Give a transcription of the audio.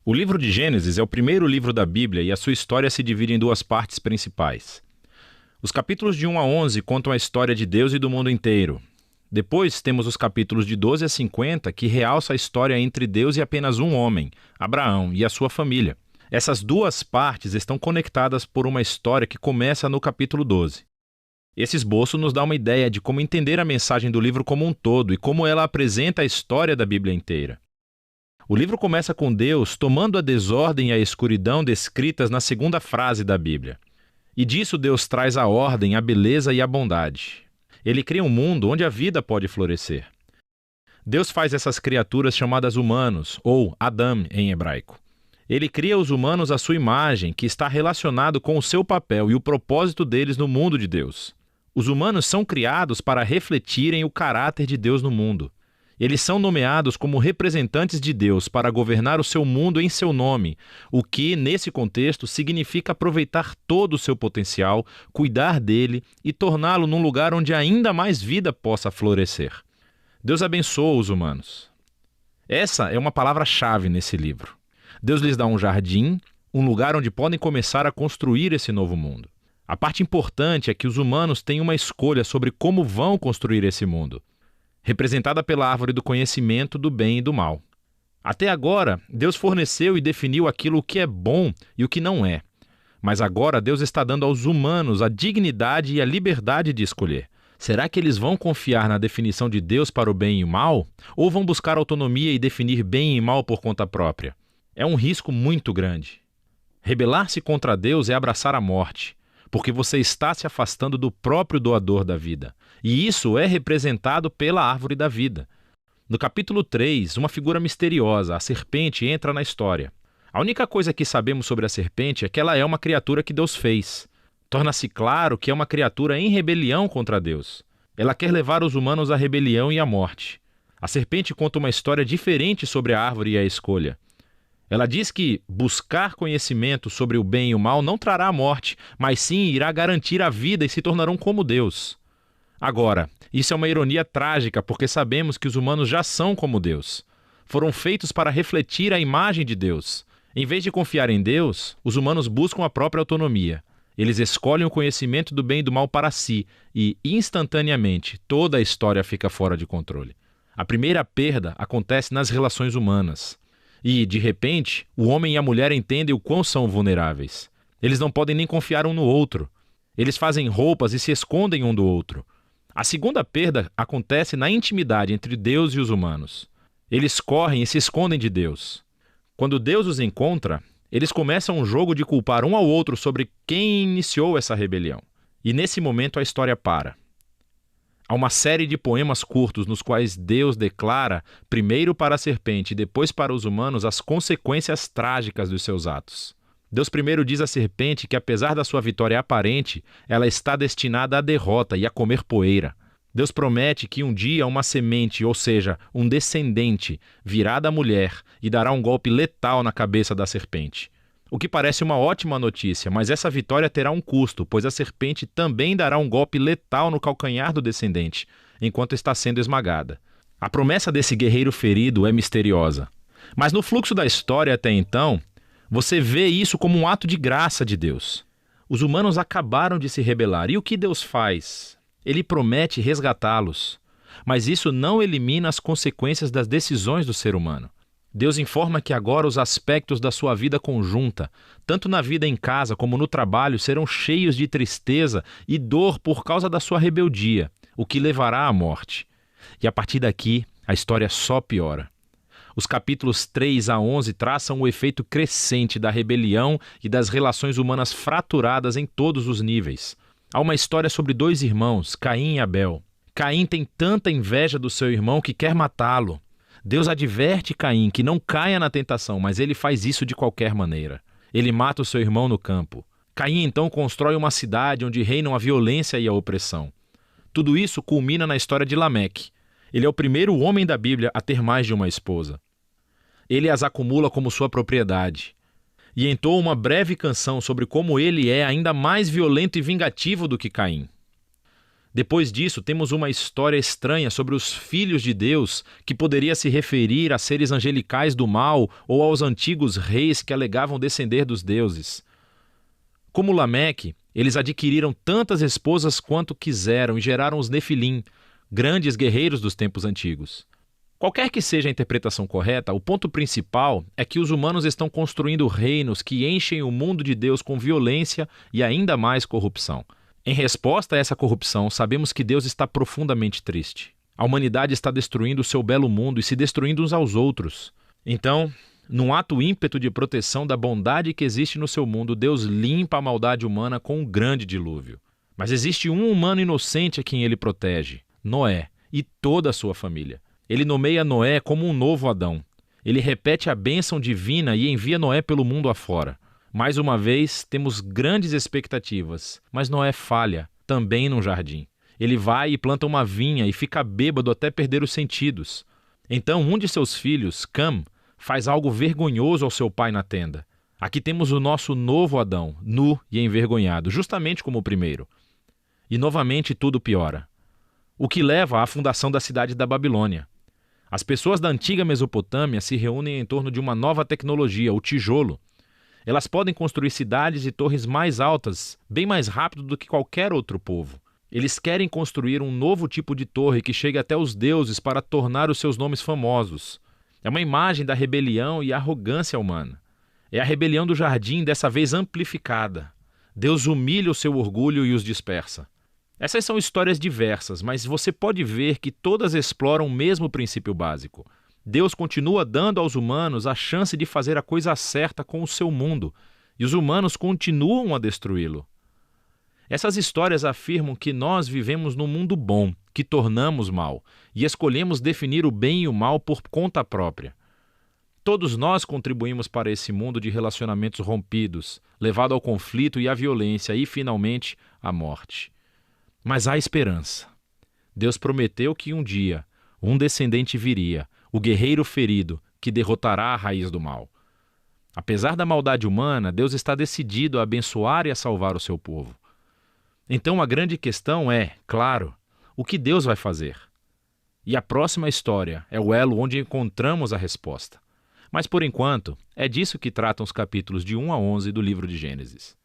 O livro de Gênesis é o primeiro livro da Bíblia e a sua história se divide em duas partes principais. Os capítulos de 1 a 11 contam a história de Deus e do mundo inteiro. Depois temos os capítulos de 12 a 50 que realçam a história entre Deus e apenas um homem, Abraão, e a sua família. Essas duas partes estão conectadas por uma história que começa no capítulo 12. Esse esboço nos dá uma ideia de como entender a mensagem do livro como um todo e como ela apresenta a história da Bíblia inteira. O livro começa com Deus tomando a desordem e a escuridão descritas na segunda frase da Bíblia. E disso Deus traz a ordem, a beleza e a bondade. Ele cria um mundo onde a vida pode florescer. Deus faz essas criaturas chamadas humanos, ou Adam em hebraico. Ele cria os humanos à sua imagem, que está relacionado com o seu papel e o propósito deles no mundo de Deus. Os humanos são criados para refletirem o caráter de Deus no mundo. Eles são nomeados como representantes de Deus para governar o seu mundo em seu nome, o que, nesse contexto, significa aproveitar todo o seu potencial, cuidar dele e torná-lo num lugar onde ainda mais vida possa florescer. Deus abençoa os humanos. Essa é uma palavra-chave nesse livro. Deus lhes dá um jardim, um lugar onde podem começar a construir esse novo mundo. A parte importante é que os humanos têm uma escolha sobre como vão construir esse mundo, representada pela árvore do conhecimento do bem e do mal. Até agora, Deus forneceu e definiu aquilo que é bom e o que não é. Mas agora Deus está dando aos humanos a dignidade e a liberdade de escolher. Será que eles vão confiar na definição de Deus para o bem e o mal? Ou vão buscar autonomia e definir bem e mal por conta própria? É um risco muito grande. Rebelar-se contra Deus é abraçar a morte, porque você está se afastando do próprio doador da vida. E isso é representado pela árvore da vida. No capítulo 3, uma figura misteriosa, a serpente, entra na história. A única coisa que sabemos sobre a serpente é que ela é uma criatura que Deus fez. Torna-se claro que é uma criatura em rebelião contra Deus. Ela quer levar os humanos à rebelião e à morte. A serpente conta uma história diferente sobre a árvore e a escolha. Ela diz que buscar conhecimento sobre o bem e o mal não trará a morte, mas sim irá garantir a vida e se tornarão como Deus. Agora, isso é uma ironia trágica porque sabemos que os humanos já são como Deus. Foram feitos para refletir a imagem de Deus. Em vez de confiar em Deus, os humanos buscam a própria autonomia. Eles escolhem o conhecimento do bem e do mal para si e, instantaneamente, toda a história fica fora de controle. A primeira perda acontece nas relações humanas. E, de repente, o homem e a mulher entendem o quão são vulneráveis. Eles não podem nem confiar um no outro. Eles fazem roupas e se escondem um do outro. A segunda perda acontece na intimidade entre Deus e os humanos. Eles correm e se escondem de Deus. Quando Deus os encontra, eles começam um jogo de culpar um ao outro sobre quem iniciou essa rebelião. E nesse momento a história para. Há uma série de poemas curtos nos quais Deus declara, primeiro para a serpente e depois para os humanos, as consequências trágicas dos seus atos. Deus primeiro diz à serpente que, apesar da sua vitória aparente, ela está destinada à derrota e a comer poeira. Deus promete que um dia uma semente, ou seja, um descendente, virá da mulher e dará um golpe letal na cabeça da serpente. O que parece uma ótima notícia, mas essa vitória terá um custo, pois a serpente também dará um golpe letal no calcanhar do descendente, enquanto está sendo esmagada. A promessa desse guerreiro ferido é misteriosa. Mas no fluxo da história até então, você vê isso como um ato de graça de Deus. Os humanos acabaram de se rebelar. E o que Deus faz? Ele promete resgatá-los. Mas isso não elimina as consequências das decisões do ser humano. Deus informa que agora os aspectos da sua vida conjunta, tanto na vida em casa como no trabalho, serão cheios de tristeza e dor por causa da sua rebeldia, o que levará à morte. E a partir daqui, a história só piora. Os capítulos 3 a 11 traçam o efeito crescente da rebelião e das relações humanas fraturadas em todos os níveis. Há uma história sobre dois irmãos, Caim e Abel. Caim tem tanta inveja do seu irmão que quer matá-lo. Deus adverte Caim que não caia na tentação, mas ele faz isso de qualquer maneira. Ele mata o seu irmão no campo. Caim então constrói uma cidade onde reinam a violência e a opressão. Tudo isso culmina na história de Lameque. Ele é o primeiro homem da Bíblia a ter mais de uma esposa. Ele as acumula como sua propriedade. E entoa uma breve canção sobre como ele é ainda mais violento e vingativo do que Caim. Depois disso, temos uma história estranha sobre os filhos de Deus, que poderia se referir a seres angelicais do mal ou aos antigos reis que alegavam descender dos deuses. Como Lameque, eles adquiriram tantas esposas quanto quiseram e geraram os Nefilim, grandes guerreiros dos tempos antigos. Qualquer que seja a interpretação correta, o ponto principal é que os humanos estão construindo reinos que enchem o mundo de Deus com violência e ainda mais corrupção. Em resposta a essa corrupção, sabemos que Deus está profundamente triste. A humanidade está destruindo o seu belo mundo e se destruindo uns aos outros. Então, num ato ímpeto de proteção da bondade que existe no seu mundo, Deus limpa a maldade humana com um grande dilúvio. Mas existe um humano inocente a quem ele protege, Noé, e toda a sua família. Ele nomeia Noé como um novo Adão. Ele repete a bênção divina e envia Noé pelo mundo afora. Mais uma vez, temos grandes expectativas, mas Noé falha, também num jardim. Ele vai e planta uma vinha e fica bêbado até perder os sentidos. Então, um de seus filhos, Cam, faz algo vergonhoso ao seu pai na tenda. Aqui temos o nosso novo Adão, nu e envergonhado, justamente como o primeiro. E novamente tudo piora. O que leva à fundação da cidade da Babilônia. As pessoas da antiga Mesopotâmia se reúnem em torno de uma nova tecnologia, o tijolo. Elas podem construir cidades e torres mais altas, bem mais rápido do que qualquer outro povo. Eles querem construir um novo tipo de torre que chegue até os deuses para tornar os seus nomes famosos. É uma imagem da rebelião e arrogância humana. É a rebelião do jardim, dessa vez amplificada. Deus humilha o seu orgulho e os dispersa. Essas são histórias diversas, mas você pode ver que todas exploram o mesmo princípio básico. Deus continua dando aos humanos a chance de fazer a coisa certa com o seu mundo, e os humanos continuam a destruí-lo. Essas histórias afirmam que nós vivemos num mundo bom, que tornamos mal, e escolhemos definir o bem e o mal por conta própria. Todos nós contribuímos para esse mundo de relacionamentos rompidos, levado ao conflito e à violência e, finalmente, à morte. Mas há esperança. Deus prometeu que um dia um descendente viria, o guerreiro ferido, que derrotará a raiz do mal. Apesar da maldade humana, Deus está decidido a abençoar e a salvar o seu povo. Então a grande questão é, claro, o que Deus vai fazer? E a próxima história é o elo onde encontramos a resposta. Mas por enquanto, é disso que tratam os capítulos de 1 a 11 do livro de Gênesis.